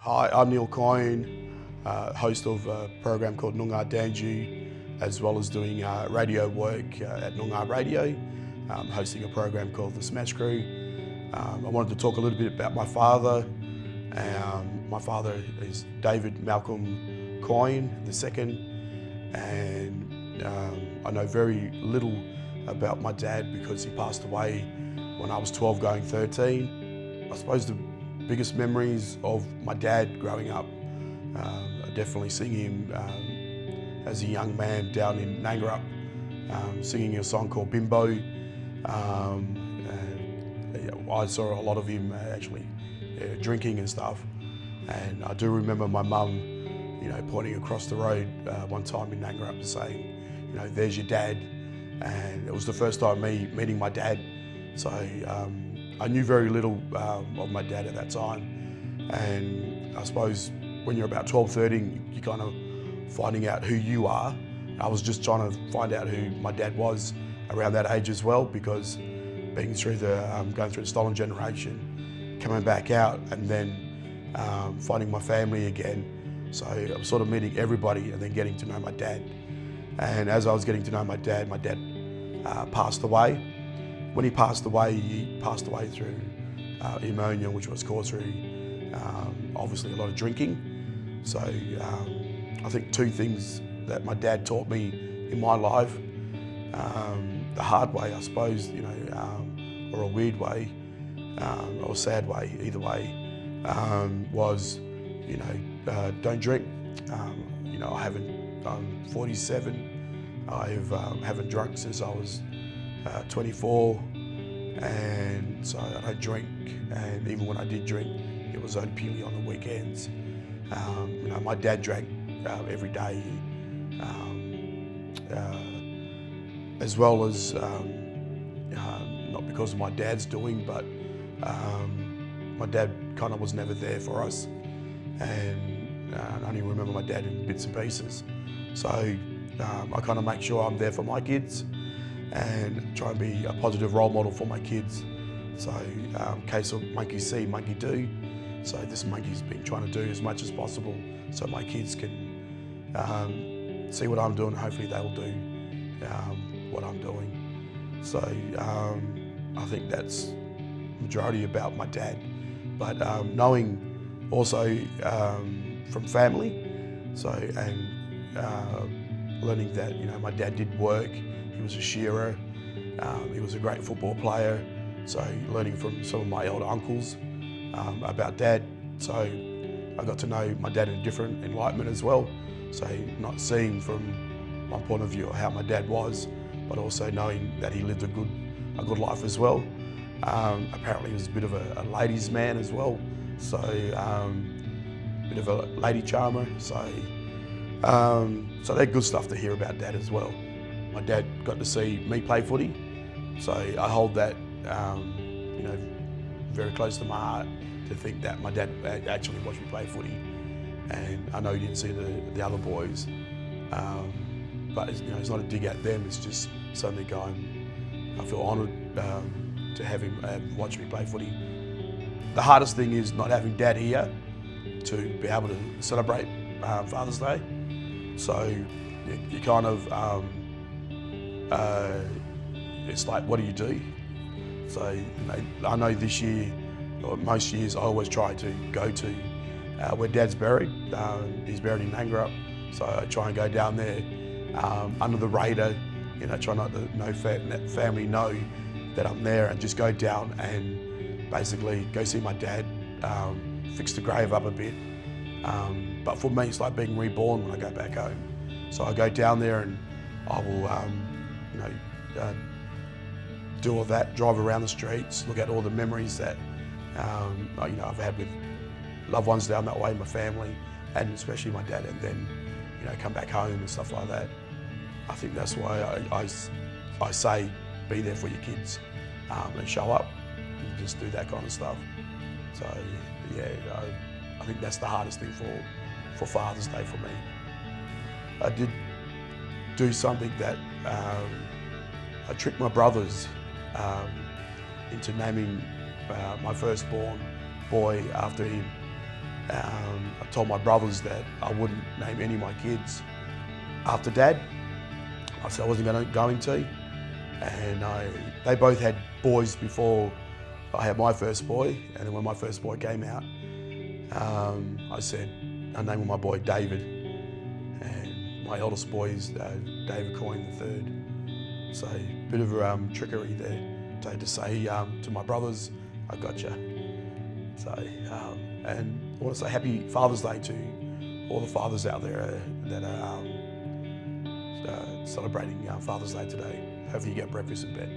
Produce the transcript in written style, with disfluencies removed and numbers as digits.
Hi, I'm Malcolm Coyne, host of a program called Noongar Danju, as well as doing radio work at Noongar Radio, hosting a program called The Smash Crew. I wanted to talk a little bit about my father. My father is David Malcolm Coyne II, and I know very little about my dad because he passed away when I was 12 going 13. I suppose the biggest memories of my dad growing up, I definitely seeing him as a young man down in Nangarup, singing a song called Bimbo. I saw a lot of him actually drinking and stuff, and I do remember my mum, pointing across the road one time in Nangarup saying, there's your dad, and it was the first time meeting my dad. So I knew very little of my dad at that time, and I suppose when you're about 12, 13, you're kind of finding out who you are. I was just trying to find out who my dad was around that age as well, because being through going through the stolen generation, coming back out, and then finding my family again. So I was sort of meeting everybody and then getting to know my dad. And as I was getting to know my dad passed away. When he passed away through pneumonia, which was caused through obviously a lot of drinking. So I think two things that my dad taught me in my life, the hard way, I suppose, or a weird way, or a sad way, either way, was, don't drink. I'm 47. I haven't drunk since I was 24, and so I don't drink, and even when I did drink, it was only purely on the weekends. My dad drank every day, as well as, not because of my dad's doing, but my dad kind of was never there for us, and I only remember my dad in bits and pieces. So I kind of make sure I'm there for my kids and try and be a positive role model for my kids. So case of monkey see, monkey do. So this monkey's been trying to do as much as possible so my kids can see what I'm doing. Hopefully they'll do what I'm doing. So I think that's majority about my dad. But knowing also from family, so and learning that my dad did work. He was a shearer. He was a great football player. So learning from some of my older uncles about dad. So I got to know my dad in a different enlightenment as well. So not seeing from my point of view of how my dad was, but also knowing that he lived a good life as well. Apparently he was a bit of a ladies' man as well. So bit of a lady charmer. So they're good stuff to hear about dad as well. My dad got to see me play footy, so I hold that very close to my heart, to think that my dad actually watched me play footy, and I know he didn't see the other boys, but it's not a dig at them. It's just something I feel honoured to have him watch me play footy. The hardest thing is not having dad here to be able to celebrate Father's Day. So you kind of it's like, what do you do? So I know this year, or most years, I always try to go to where Dad's buried. He's buried in Nangarup, so I try and go down there under the radar. Try not to let family know that I'm there, and just go down and basically go see my dad, fix the grave up a bit. But for me, it's like being reborn when I go back home. So I go down there and I will, do all that, drive around the streets, look at all the memories that I've had with loved ones down that way, my family, and especially my dad, and then come back home and stuff like that. I think that's why I say be there for your kids and show up and just do that kind of stuff. So yeah, I think that's the hardest thing for Father's Day for me. I did do something that I tricked my brothers into naming my firstborn boy after him. I told my brothers that I wouldn't name any of my kids after Dad. I said I wasn't going to. And they both had boys before I had my first boy. And then when my first boy came out, I said, I named my boy David. And my eldest boy is David Coyne III. So a bit of trickery there to say to my brothers, I got you. So, and I want to say happy Father's Day to all the fathers out there that are celebrating Father's Day today. Hopefully you get breakfast in bed.